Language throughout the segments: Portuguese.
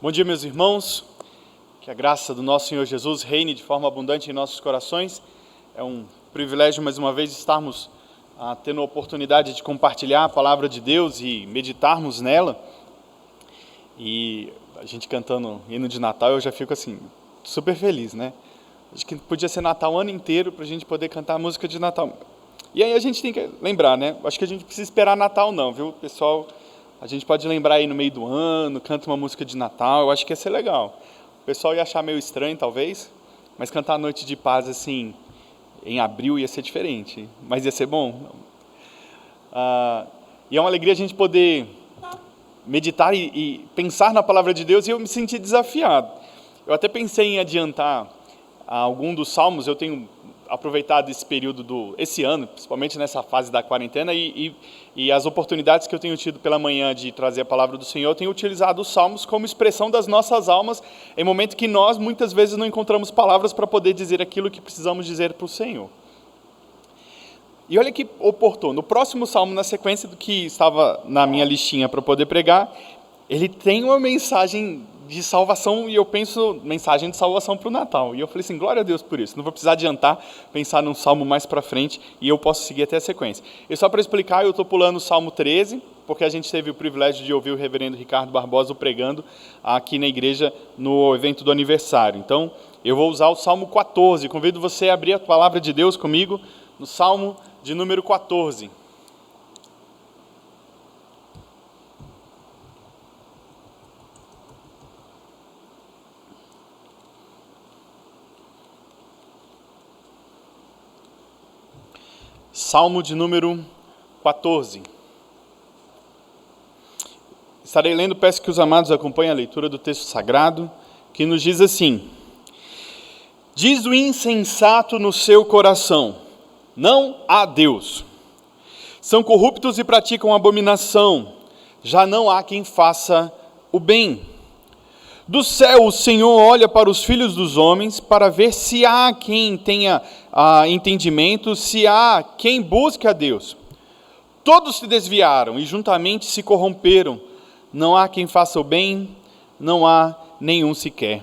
Bom dia, meus irmãos. Que a graça do nosso Senhor Jesus reine de forma abundante em nossos corações. É um privilégio, mais uma vez, estarmos tendo a oportunidade de compartilhar a palavra de Deus e meditarmos nela. E a gente cantando hino de Natal, eu já fico assim, super feliz, né? Acho que podia ser Natal o ano inteiro para a gente poder cantar a música de Natal. E aí a gente tem que lembrar, né? Acho que a gente não precisa esperar Natal não, viu, pessoal? A gente pode lembrar aí no meio do ano, canta uma música de Natal, eu acho que ia ser legal. O pessoal ia achar meio estranho, talvez, mas cantar a Noite de Paz, assim, em abril ia ser diferente, mas ia ser bom. E é uma alegria a gente poder meditar e pensar na palavra de Deus, e eu me senti desafiado. Eu até pensei em adiantar algum dos salmos. Eu tenho aproveitado esse período esse ano, principalmente nessa fase da quarentena, e as oportunidades que eu tenho tido pela manhã de trazer a palavra do Senhor, eu tenho utilizado os salmos como expressão das nossas almas, em momento que nós muitas vezes não encontramos palavras para poder dizer aquilo que precisamos dizer para o Senhor. E olha que oportuno, no próximo salmo, na sequência do que estava na minha listinha para poder pregar, ele tem uma mensagem de salvação, e eu penso, mensagem de salvação para o Natal. E eu falei assim, glória a Deus por isso. Não vou precisar adiantar, pensar num salmo mais para frente, e eu posso seguir até a sequência. E só para explicar, eu estou pulando o Salmo 13, porque a gente teve o privilégio de ouvir o reverendo Ricardo Barbosa pregando aqui na igreja no evento do aniversário. Então, eu vou usar o Salmo 14. Convido você a abrir a palavra de Deus comigo no Salmo de número 14. Salmo de número 14. Estarei lendo, peço que os amados acompanhem a leitura do texto sagrado, que nos diz assim: diz o insensato no seu coração, não há Deus. São corruptos e praticam abominação, já não há quem faça o bem. Do céu o Senhor olha para os filhos dos homens, para ver se há quem tenha entendimento, se há quem busque a Deus. Todos se desviaram e juntamente se corromperam. Não há quem faça o bem, não há nenhum sequer.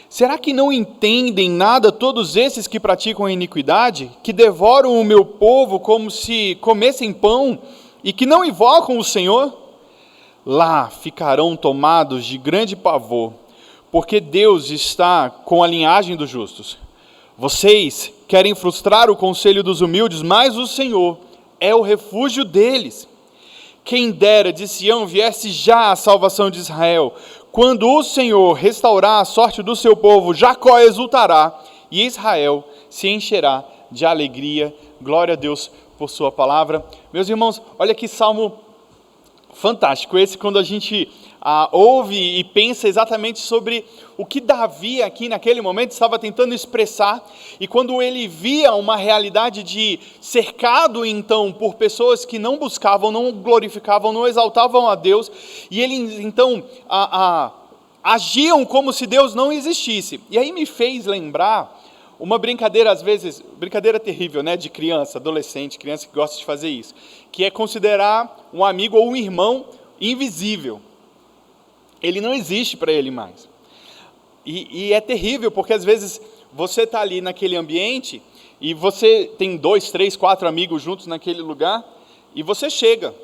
Será que não entendem nada todos esses que praticam a iniquidade, que devoram o meu povo como se comessem pão e que não invocam o Senhor? Lá ficarão tomados de grande pavor, porque Deus está com a linhagem dos justos. Vocês querem frustrar o conselho dos humildes, mas o Senhor é o refúgio deles. Quem dera de Sião viesse já a salvação de Israel. Quando o Senhor restaurar a sorte do seu povo, Jacó exultará e Israel se encherá de alegria. Glória a Deus por sua palavra. Meus irmãos, olha que salmo fantástico esse, quando a gente ouve e pensa exatamente sobre o que Davi aqui naquele momento estava tentando expressar, e quando ele via uma realidade de cercado então por pessoas que não buscavam, não glorificavam, não exaltavam a Deus, e eles então agiam como se Deus não existisse. E aí me fez lembrar uma brincadeira, às vezes, brincadeira terrível, né, de criança, adolescente, criança que gosta de fazer isso, que é considerar um amigo ou um irmão invisível. Ele não existe para ele mais. E é terrível, porque às vezes você está ali naquele ambiente e você tem 2, 3, 4 amigos juntos naquele lugar, e você chega,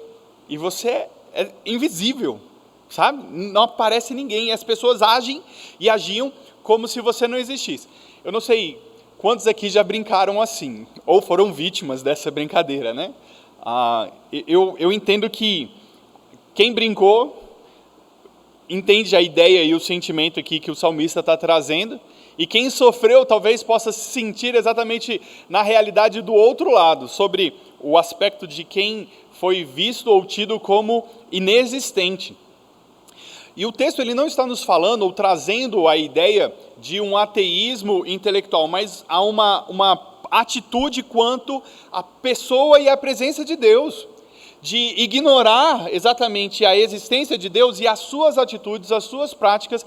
e você é invisível, sabe? Não aparece ninguém, e as pessoas agem e agiam como se você não existisse. Eu não sei quantos aqui já brincaram assim, ou foram vítimas dessa brincadeira, né? Eu entendo que quem brincou entende a ideia e o sentimento aqui que o salmista está trazendo, e quem sofreu talvez possa se sentir exatamente na realidade do outro lado, sobre o aspecto de quem foi visto ou tido como inexistente. E o texto ele não está nos falando ou trazendo a ideia de um ateísmo intelectual, mas há uma atitude quanto à pessoa e à presença de Deus, de ignorar exatamente a existência de Deus, e as suas atitudes, as suas práticas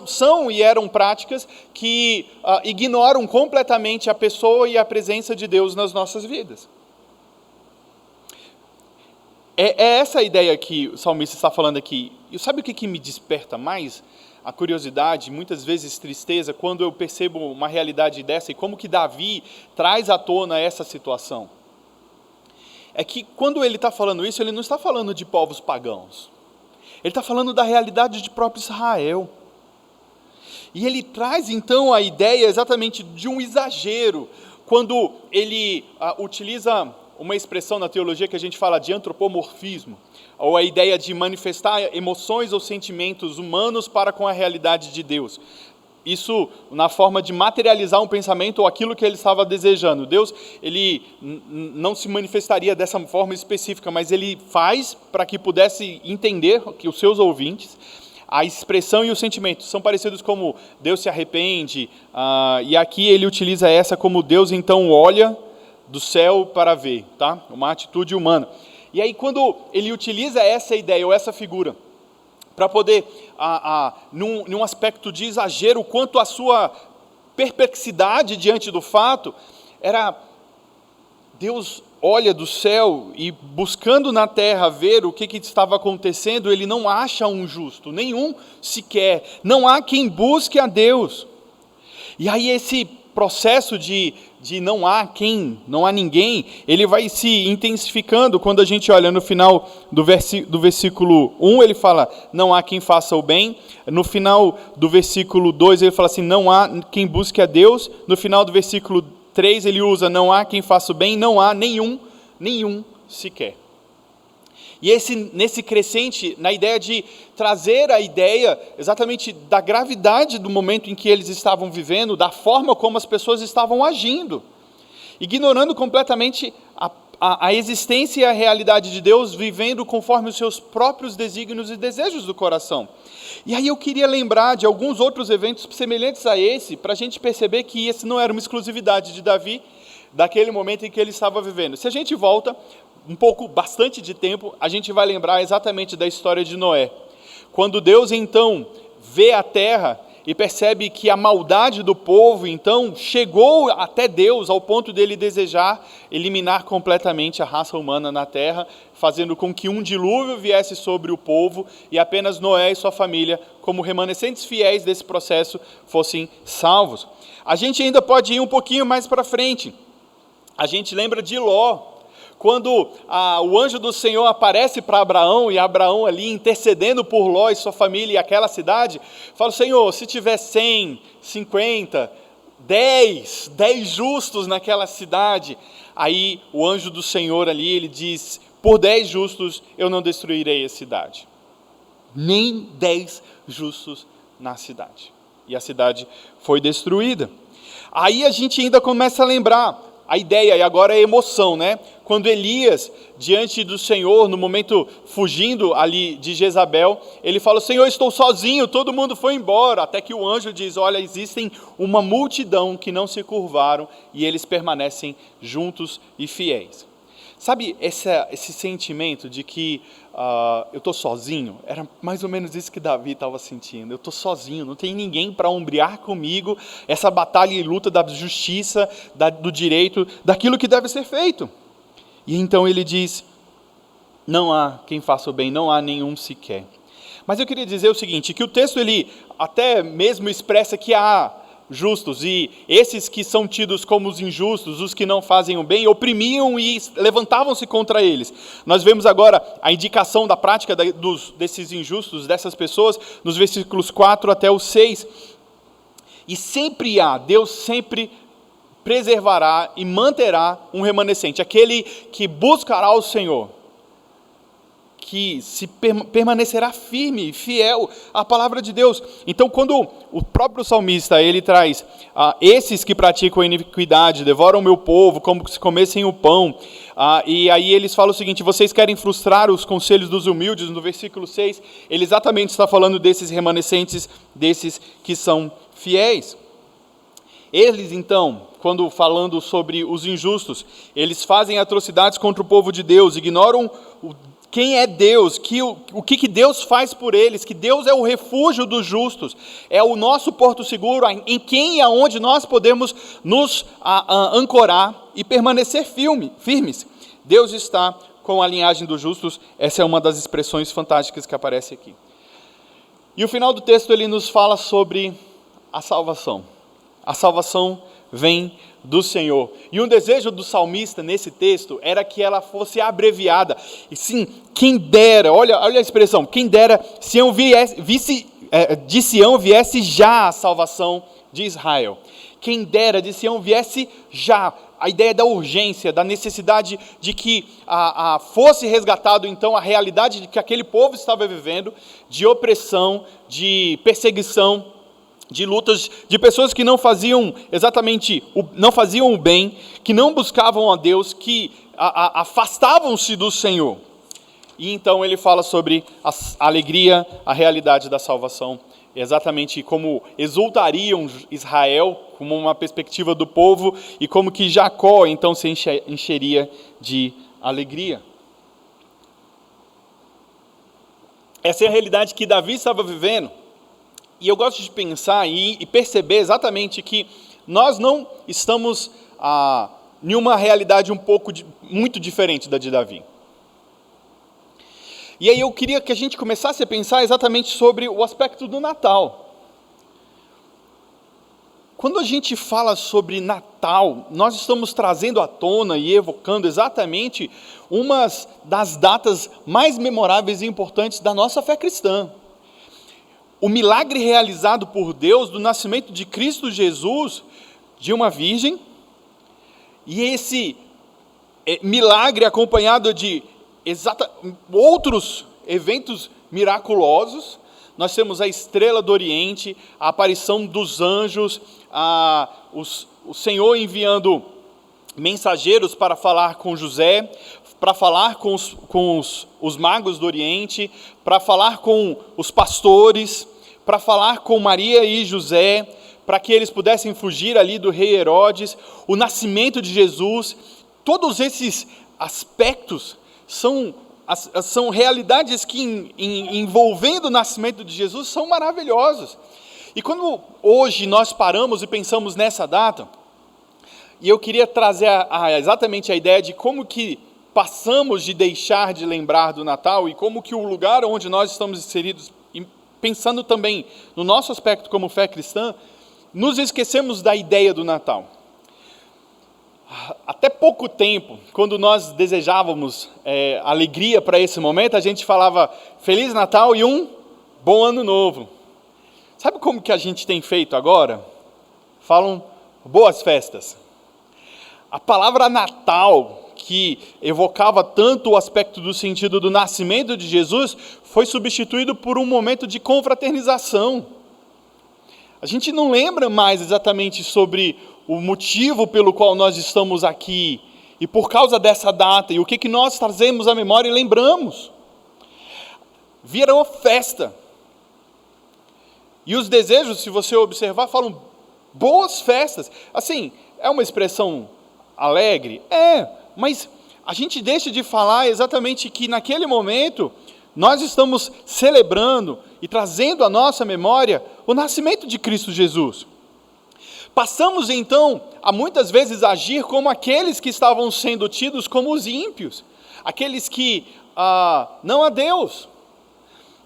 são e eram práticas que ignoram completamente a pessoa e a presença de Deus nas nossas vidas. É essa a ideia que o salmista está falando aqui. E sabe o que me desperta mais? A curiosidade, muitas vezes tristeza, quando eu percebo uma realidade dessa e como que Davi traz à tona essa situação. É que quando ele está falando isso, ele não está falando de povos pagãos. Ele está falando da realidade de próprio Israel. E ele traz então a ideia exatamente de um exagero, quando ele utiliza uma expressão na teologia que a gente fala de antropomorfismo, ou a ideia de manifestar emoções ou sentimentos humanos para com a realidade de Deus. Isso na forma de materializar um pensamento ou aquilo que ele estava desejando. Deus, ele não se manifestaria dessa forma específica, mas ele faz para que pudesse entender que os seus ouvintes, a expressão e o sentimento são parecidos como Deus se arrepende, e aqui ele utiliza essa como Deus então olha do céu para ver, tá? Uma atitude humana. E aí quando ele utiliza essa ideia ou essa figura para poder, num aspecto de exagero, quanto à sua perplexidade diante do fato, era Deus olha do céu e buscando na terra ver o que estava acontecendo, ele não acha um justo, nenhum sequer, não há quem busque a Deus. E aí esse processo de não há quem, não há ninguém, ele vai se intensificando quando a gente olha no final do versículo 1, ele fala, não há quem faça o bem. No final do versículo 2, ele fala assim, não há quem busque a Deus. No final do versículo 3, ele usa, não há quem faça o bem, não há nenhum sequer. E nesse crescente, na ideia de trazer a ideia exatamente da gravidade do momento em que eles estavam vivendo, da forma como as pessoas estavam agindo, ignorando completamente a existência e a realidade de Deus, vivendo conforme os seus próprios desígnios e desejos do coração. E aí eu queria lembrar de alguns outros eventos semelhantes a esse, para a gente perceber que esse não era uma exclusividade de Davi, daquele momento em que ele estava vivendo. Se a gente volta bastante de tempo, a gente vai lembrar exatamente da história de Noé. Quando Deus então vê a terra e percebe que a maldade do povo então chegou até Deus ao ponto dele desejar eliminar completamente a raça humana na terra, fazendo com que um dilúvio viesse sobre o povo e apenas Noé e sua família, como remanescentes fiéis desse processo, fossem salvos. A gente ainda pode ir um pouquinho mais para frente. A gente lembra de Ló, quando o anjo do Senhor aparece para Abraão, e Abraão ali intercedendo por Ló e sua família e aquela cidade, fala, Senhor, se tiver 100, 50, 10 justos naquela cidade, aí o anjo do Senhor ali, ele diz, por 10 justos eu não destruirei a cidade. Nem 10 justos na cidade. E a cidade foi destruída. Aí a gente ainda começa a lembrar a ideia, e agora a emoção, né? Quando Elias, diante do Senhor, no momento fugindo ali de Jezabel, ele fala, Senhor, estou sozinho, todo mundo foi embora, até que o anjo diz, olha, existem uma multidão que não se curvaram, e eles permanecem juntos e fiéis. Sabe esse sentimento de que eu estou sozinho? Era mais ou menos isso que Davi estava sentindo. Eu estou sozinho, não tem ninguém para ombrear comigo essa batalha e luta da justiça, do direito, daquilo que deve ser feito. E então ele diz, não há quem faça o bem, não há nenhum sequer. Mas eu queria dizer o seguinte, que o texto ele até mesmo expressa que há justos, e esses que são tidos como os injustos, os que não fazem o bem, oprimiam e levantavam-se contra eles. Nós vemos agora a indicação da prática desses injustos, dessas pessoas, nos versículos 4 até o 6. E sempre Deus sempre preservará e manterá um remanescente, aquele que buscará o Senhor, que permanecerá firme, fiel à palavra de Deus. Então, quando o próprio salmista, ele traz, esses que praticam a iniquidade, devoram o meu povo, como se comessem o pão, e aí eles falam o seguinte, vocês querem frustrar os conselhos dos humildes, no versículo 6, ele exatamente está falando desses remanescentes, desses que são fiéis. Eles, então, quando falando sobre os injustos, eles fazem atrocidades contra o povo de Deus, ignoram quem é Deus, o que Deus faz por eles, que Deus é o refúgio dos justos, é o nosso porto seguro, em quem e aonde nós podemos nos ancorar e permanecer firmes. Deus está com a linhagem dos justos, essa é uma das expressões fantásticas que aparece aqui. E o final do texto ele nos fala sobre a salvação. A salvação vem do Senhor. E um desejo do salmista nesse texto era que ela fosse abreviada. E sim, quem dera, olha a expressão, quem dera de Sião viesse já a salvação de Israel. Quem dera de Sião viesse já. A ideia da urgência, da necessidade de que fosse resgatado então a realidade de que aquele povo estava vivendo, de opressão, de perseguição, de lutas, de pessoas que não faziam não faziam o bem, que não buscavam a Deus, que afastavam-se do Senhor. E então ele fala sobre a alegria, a realidade da salvação, exatamente como exultariam Israel, como uma perspectiva do povo, e como que Jacó então se encheria de alegria. Essa é a realidade que Davi estava vivendo. E eu gosto de pensar e perceber exatamente que nós não estamos em uma realidade muito diferente da de Davi. E aí eu queria que a gente começasse a pensar exatamente sobre o aspecto do Natal. Quando a gente fala sobre Natal, nós estamos trazendo à tona e evocando exatamente uma das datas mais memoráveis e importantes da nossa fé cristã. O milagre realizado por Deus do nascimento de Cristo Jesus, de uma virgem, e esse milagre acompanhado de outros eventos miraculosos. Nós temos a estrela do Oriente, a aparição dos anjos, o Senhor enviando mensageiros para falar com José, para falar com os magos do Oriente, para falar com os pastores, para falar com Maria e José, para que eles pudessem fugir ali do rei Herodes, o nascimento de Jesus. Todos esses aspectos são realidades que, envolvendo o nascimento de Jesus, são maravilhosos. E quando hoje nós paramos e pensamos nessa data, e eu queria trazer exatamente a ideia de como que passamos de deixar de lembrar do Natal e como que o lugar onde nós estamos inseridos, pensando também no nosso aspecto como fé cristã, nos esquecemos da ideia do Natal. Até pouco tempo, quando nós desejávamos alegria para esse momento, a gente falava Feliz Natal e um bom Ano Novo. Sabe como que a gente tem feito agora? Falam boas festas. A palavra Natal, que evocava tanto o aspecto do sentido do nascimento de Jesus, foi substituído por um momento de confraternização. A gente não lembra mais exatamente sobre o motivo pelo qual nós estamos aqui, e por causa dessa data, e o que nós trazemos à memória e lembramos. Virou festa. E os desejos, se você observar, falam boas festas. Assim, é uma expressão alegre? Mas a gente deixa de falar exatamente que naquele momento nós estamos celebrando e trazendo à nossa memória o nascimento de Cristo Jesus. Passamos então a muitas vezes agir como aqueles que estavam sendo tidos como os ímpios, aqueles que não há Deus.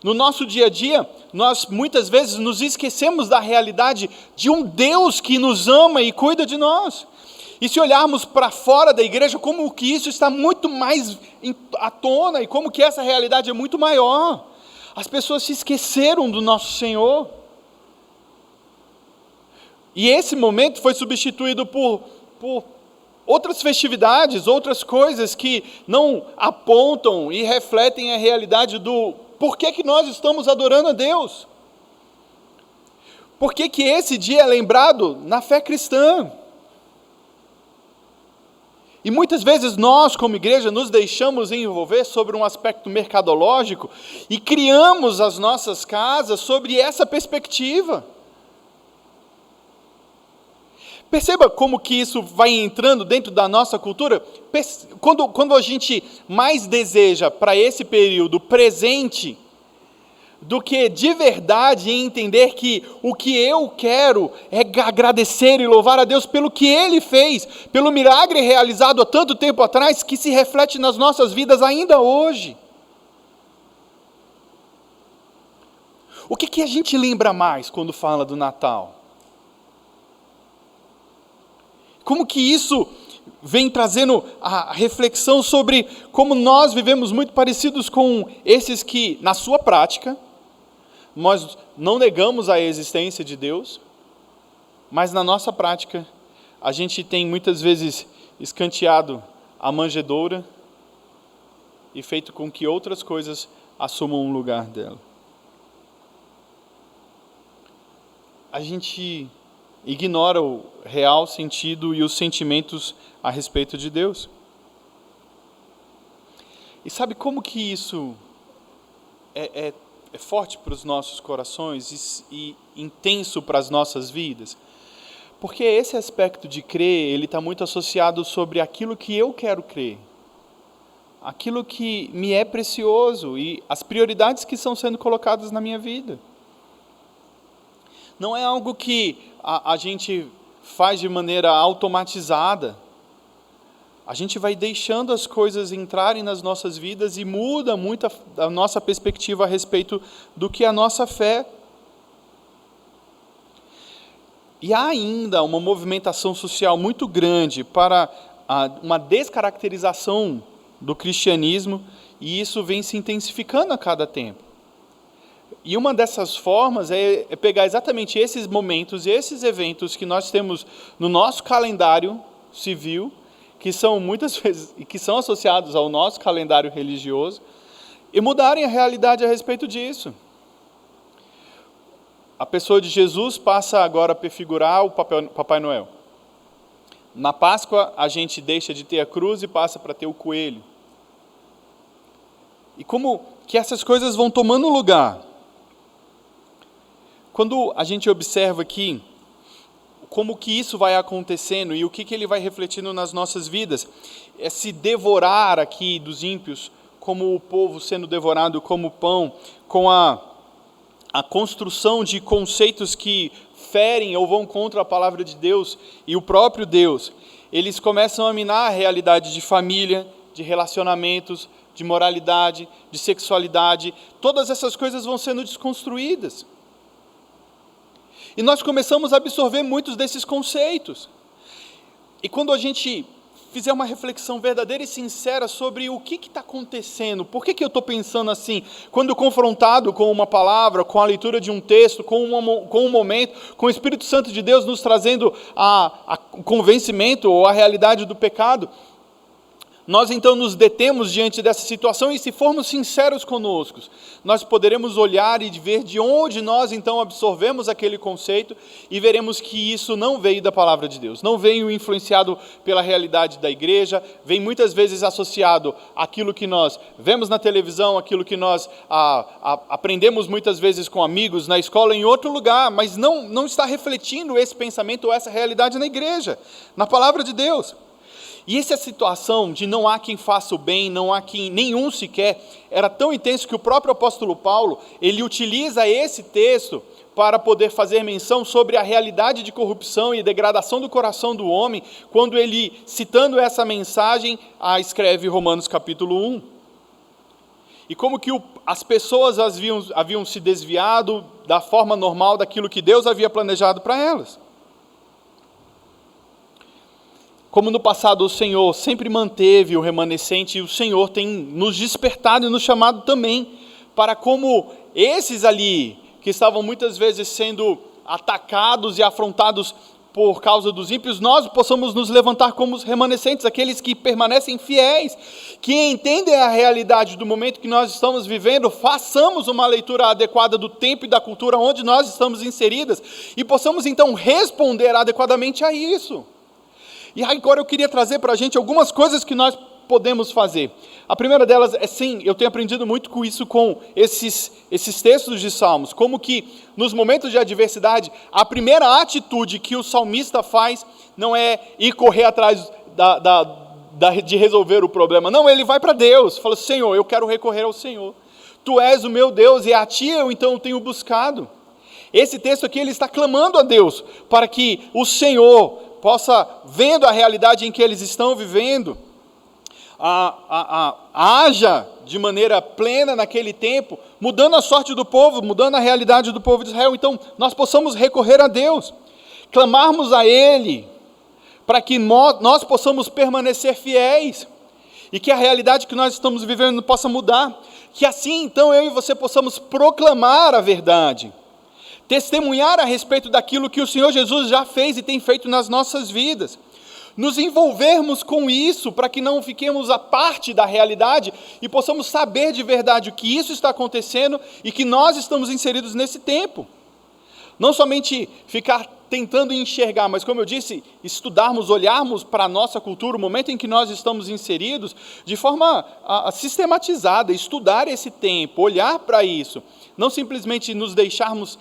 No nosso dia a dia, nós muitas vezes nos esquecemos da realidade de um Deus que nos ama e cuida de nós. E se olharmos para fora da igreja, como que isso está muito mais à tona e como que essa realidade é muito maior. As pessoas se esqueceram do nosso Senhor. E esse momento foi substituído por outras festividades, outras coisas que não apontam e refletem a realidade do porquê que nós estamos adorando a Deus. Por que esse dia é lembrado na fé cristã? E muitas vezes nós, como igreja, nos deixamos envolver sobre um aspecto mercadológico e criamos as nossas casas sobre essa perspectiva. Perceba como que isso vai entrando dentro da nossa cultura. Quando a gente mais deseja para esse período presente, do que de verdade entender que o que eu quero é agradecer e louvar a Deus pelo que Ele fez, pelo milagre realizado há tanto tempo atrás, que se reflete nas nossas vidas ainda hoje. O que a gente lembra mais quando fala do Natal? Como que isso vem trazendo a reflexão sobre como nós vivemos muito parecidos com esses que, na sua prática, nós não negamos a existência de Deus, mas na nossa prática, a gente tem muitas vezes escanteado a manjedoura e feito com que outras coisas assumam um lugar dela. A gente ignora o real sentido e os sentimentos a respeito de Deus. E sabe como que isso é forte para os nossos corações e intenso para as nossas vidas? Porque esse aspecto de crer, ele está muito associado sobre aquilo que eu quero crer, aquilo que me é precioso e as prioridades que estão sendo colocadas na minha vida. Não é algo que a gente faz de maneira automatizada. A gente vai deixando as coisas entrarem nas nossas vidas e muda muito a nossa perspectiva a respeito do que é a nossa fé. E há ainda uma movimentação social muito grande para uma descaracterização do cristianismo, e isso vem se intensificando a cada tempo. E uma dessas formas é pegar exatamente esses momentos e esses eventos que nós temos no nosso calendário civil, que são muitas vezes e que são associados ao nosso calendário religioso, e mudarem a realidade a respeito disso. A pessoa de Jesus passa agora a prefigurar o Papai Noel. Na Páscoa, a gente deixa de ter a cruz e passa para ter o coelho. E como que essas coisas vão tomando lugar? Quando a gente observa aqui como que isso vai acontecendo e o que ele vai refletindo nas nossas vidas, esse devorar aqui dos ímpios, como o povo sendo devorado como pão, com a construção de conceitos que ferem ou vão contra a palavra de Deus e o próprio Deus, eles começam a minar a realidade de família, de relacionamentos, de moralidade, de sexualidade. Todas essas coisas vão sendo desconstruídas. E nós começamos a absorver muitos desses conceitos. E quando a gente fizer uma reflexão verdadeira e sincera sobre o que está acontecendo, por que eu estou pensando assim, quando confrontado com uma palavra, com a leitura de um texto, com um momento, com o Espírito Santo de Deus nos trazendo o convencimento ou a realidade do pecado, nós então nos detemos diante dessa situação e se formos sinceros conosco, nós poderemos olhar e ver de onde nós então absorvemos aquele conceito e veremos que isso não veio da palavra de Deus, não veio influenciado pela realidade da igreja, vem muitas vezes associado àquilo que nós vemos na televisão, aquilo que nós aprendemos muitas vezes com amigos, na escola, em outro lugar, mas não está refletindo esse pensamento ou essa realidade na igreja, na palavra de Deus. E essa situação de não há quem faça o bem, não há quem nenhum sequer, era tão intenso que o próprio apóstolo Paulo, ele utiliza esse texto para poder fazer menção sobre a realidade de corrupção e degradação do coração do homem, quando ele, citando essa mensagem, escreve Romanos capítulo 1. E como que as pessoas haviam se desviado da forma normal daquilo que Deus havia planejado para elas. Como no passado o Senhor sempre manteve o remanescente, e o Senhor tem nos despertado e nos chamado também para como esses ali, que estavam muitas vezes sendo atacados e afrontados por causa dos ímpios, nós possamos nos levantar como os remanescentes, aqueles que permanecem fiéis, que entendem a realidade do momento que nós estamos vivendo, façamos uma leitura adequada do tempo e da cultura onde nós estamos inseridas, e possamos então responder adequadamente a isso. E agora eu queria trazer para a gente algumas coisas que nós podemos fazer. A primeira delas é, sim, eu tenho aprendido muito com isso, com esses textos de Salmos, como que nos momentos de adversidade, a primeira atitude que o salmista faz não é ir correr atrás de resolver o problema. Não, ele vai para Deus, fala: Senhor, eu quero recorrer ao Senhor. Tu és o meu Deus e a Ti eu então tenho buscado. Esse texto aqui, ele está clamando a Deus para que o Senhor possa, vendo a realidade em que eles estão vivendo, haja de maneira plena naquele tempo, mudando a sorte do povo, mudando a realidade do povo de Israel. Então, nós possamos recorrer a Deus, clamarmos a Ele, para que nós possamos permanecer fiéis, e que a realidade que nós estamos vivendo possa mudar, que assim, então, eu e você possamos proclamar a verdade, testemunhar a respeito daquilo que o Senhor Jesus já fez e tem feito nas nossas vidas, nos envolvermos com isso, para que não fiquemos à parte da realidade e possamos saber de verdade o que isso está acontecendo e que nós estamos inseridos nesse tempo. Não somente ficar tentando enxergar, mas como eu disse, estudarmos, olharmos para a nossa cultura, o momento em que nós estamos inseridos, de forma sistematizada, estudar esse tempo, olhar para isso, não simplesmente nos deixarmos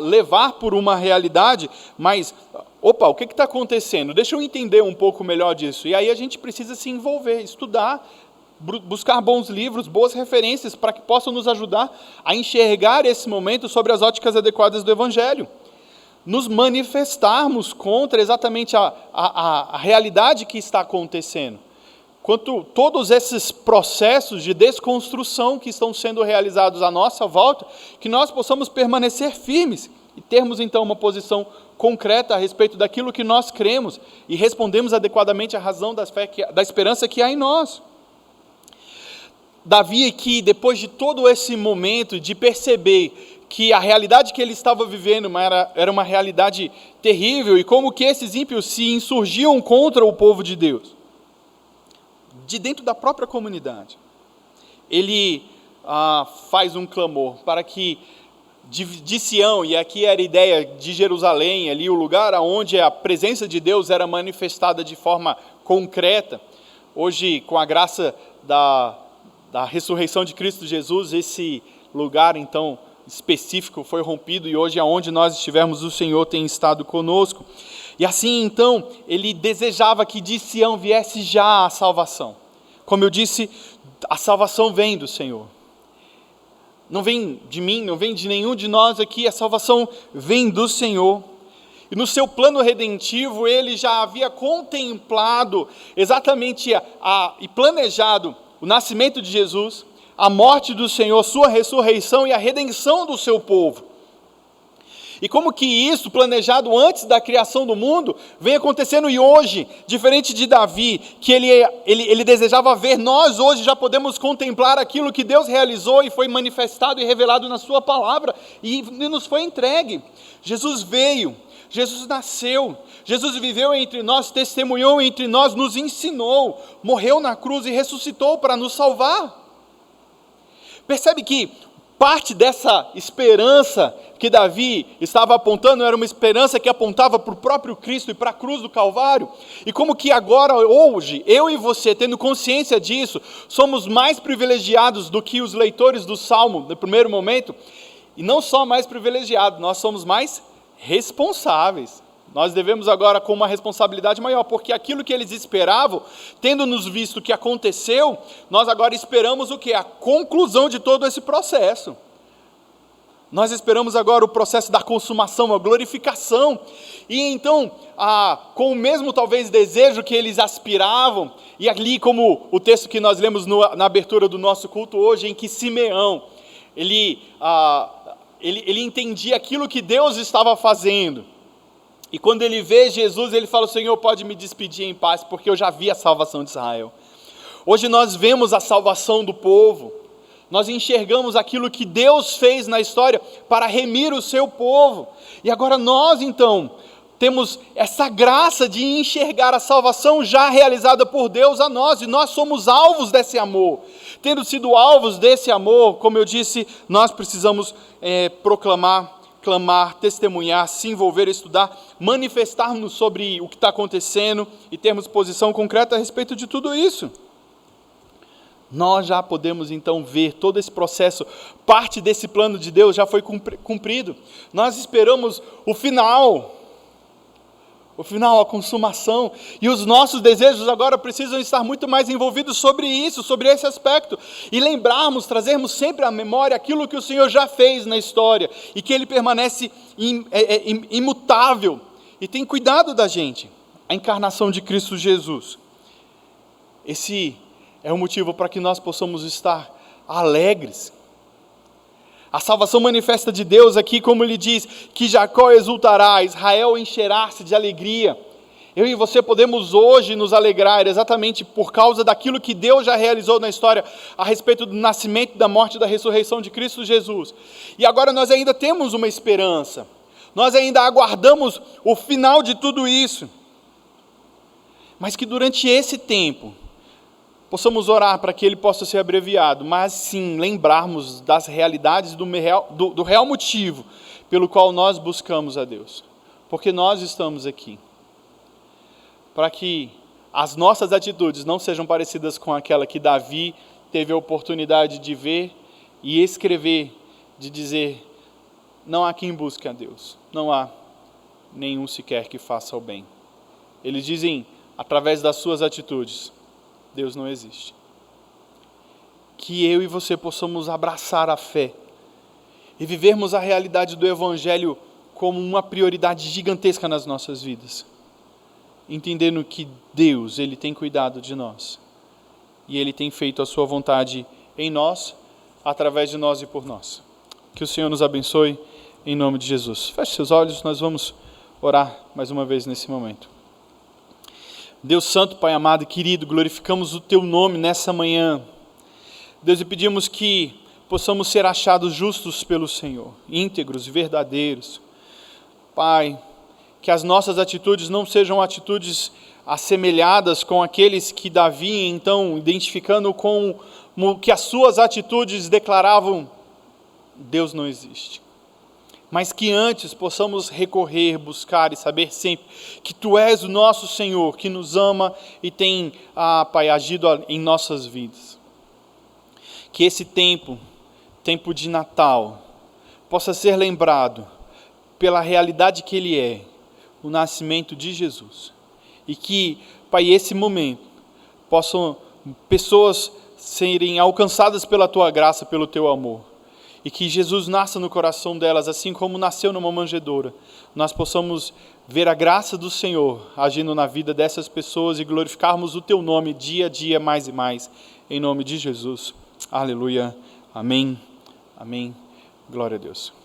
levar por uma realidade, mas, o que está acontecendo? Deixa eu entender um pouco melhor disso. E aí a gente precisa se envolver, estudar, buscar bons livros, boas referências, para que possam nos ajudar a enxergar esse momento sobre as óticas adequadas do Evangelho. Nos manifestarmos contra exatamente a realidade que está acontecendo. Quanto todos esses processos de desconstrução que estão sendo realizados à nossa volta, que nós possamos permanecer firmes e termos então uma posição concreta a respeito daquilo que nós cremos e respondemos adequadamente à razão da esperança que há em nós. Davi aqui, depois de todo esse momento de perceber que a realidade que ele estava vivendo era uma realidade terrível e como que esses ímpios se insurgiam contra o povo de Deus, de dentro da própria comunidade, ele faz um clamor para que de Sião, e aqui era a ideia de Jerusalém, ali o lugar onde a presença de Deus era manifestada de forma concreta. Hoje, com a graça da ressurreição de Cristo Jesus, esse lugar então específico foi rompido, e hoje aonde nós estivermos, o Senhor tem estado conosco. E assim então, ele desejava que de Sião viesse já a salvação. Como eu disse, a salvação vem do Senhor. Não vem de mim, não vem de nenhum de nós aqui, a salvação vem do Senhor. E no seu plano redentivo, ele já havia contemplado exatamente e planejado o nascimento de Jesus, a morte do Senhor, sua ressurreição e a redenção do seu povo. E como que isso, planejado antes da criação do mundo, vem acontecendo e hoje, diferente de Davi, que ele desejava ver, nós hoje já podemos contemplar aquilo que Deus realizou e foi manifestado e revelado na sua palavra e nos foi entregue. Jesus veio, Jesus nasceu, Jesus viveu entre nós, testemunhou entre nós, nos ensinou, morreu na cruz e ressuscitou para nos salvar. Percebe que parte dessa esperança que Davi estava apontando era uma esperança que apontava para o próprio Cristo e para a cruz do Calvário. E como que agora, hoje, eu e você, tendo consciência disso, somos mais privilegiados do que os leitores do Salmo, no primeiro momento. E não só mais privilegiados, nós somos mais responsáveis. Nós devemos agora com uma responsabilidade maior, porque aquilo que eles esperavam, tendo nos visto o que aconteceu, nós agora esperamos o quê? A conclusão de todo esse processo. Nós esperamos agora o processo da consumação, a glorificação. E então, com o mesmo talvez desejo que eles aspiravam, e ali como o texto que nós lemos na abertura do nosso culto hoje, em que Simeão, ele entendia aquilo que Deus estava fazendo. E quando ele vê Jesus, ele fala: o Senhor pode me despedir em paz, porque eu já vi a salvação de Israel. Hoje nós vemos a salvação do povo, nós enxergamos aquilo que Deus fez na história para remir o seu povo. E agora nós então temos essa graça de enxergar a salvação já realizada por Deus a nós, e nós somos alvos desse amor. Tendo sido alvos desse amor, como eu disse, nós precisamos proclamar, clamar, testemunhar, se envolver, estudar, manifestarmos sobre o que está acontecendo e termos posição concreta a respeito de tudo isso. Nós já podemos então ver todo esse processo, parte desse plano de Deus já foi cumprido. Nós esperamos o final, a consumação, e os nossos desejos agora precisam estar muito mais envolvidos sobre isso, sobre esse aspecto, e lembrarmos, trazermos sempre à memória aquilo que o Senhor já fez na história, e que Ele permanece imutável, e tem cuidado da gente, a encarnação de Cristo Jesus. Esse é o motivo para que nós possamos estar alegres. A salvação manifesta de Deus aqui, como ele diz, que Jacó exultará, Israel encherá-se de alegria. Eu e você podemos hoje nos alegrar exatamente por causa daquilo que Deus já realizou na história a respeito do nascimento, da morte e da ressurreição de Cristo Jesus. E agora nós ainda temos uma esperança. Nós ainda aguardamos o final de tudo isso. Mas que durante esse tempo possamos orar para que ele possa ser abreviado, mas sim lembrarmos das realidades do real motivo pelo qual nós buscamos a Deus. Porque nós estamos aqui. Para que as nossas atitudes não sejam parecidas com aquela que Davi teve a oportunidade de ver e escrever, de dizer, não há quem busque a Deus, não há nenhum sequer que faça o bem. Eles dizem, através das suas atitudes, Deus não existe. Que eu e você possamos abraçar a fé e vivermos a realidade do Evangelho como uma prioridade gigantesca nas nossas vidas. Entendendo que Deus, Ele tem cuidado de nós. E Ele tem feito a sua vontade em nós, através de nós e por nós. Que o Senhor nos abençoe, em nome de Jesus. Feche seus olhos, nós vamos orar mais uma vez nesse momento. Deus Santo, Pai amado e querido, glorificamos o Teu nome nessa manhã. Deus, e pedimos que possamos ser achados justos pelo Senhor, íntegros e verdadeiros. Pai, que as nossas atitudes não sejam atitudes assemelhadas com aqueles que Davi, então, identificando com o que as suas atitudes declaravam, Deus não existe. Mas que antes possamos recorrer, buscar e saber sempre que Tu és o nosso Senhor, que nos ama e tem, Pai, agido em nossas vidas. Que esse tempo de Natal, possa ser lembrado pela realidade que Ele é, o nascimento de Jesus. E que, Pai, esse momento, possam pessoas serem alcançadas pela Tua graça, pelo Teu amor. E que Jesus nasça no coração delas, assim como nasceu numa manjedoura. Nós possamos ver a graça do Senhor agindo na vida dessas pessoas e glorificarmos o Teu nome dia a dia, mais e mais. Em nome de Jesus. Aleluia. Amém. Amém. Glória a Deus.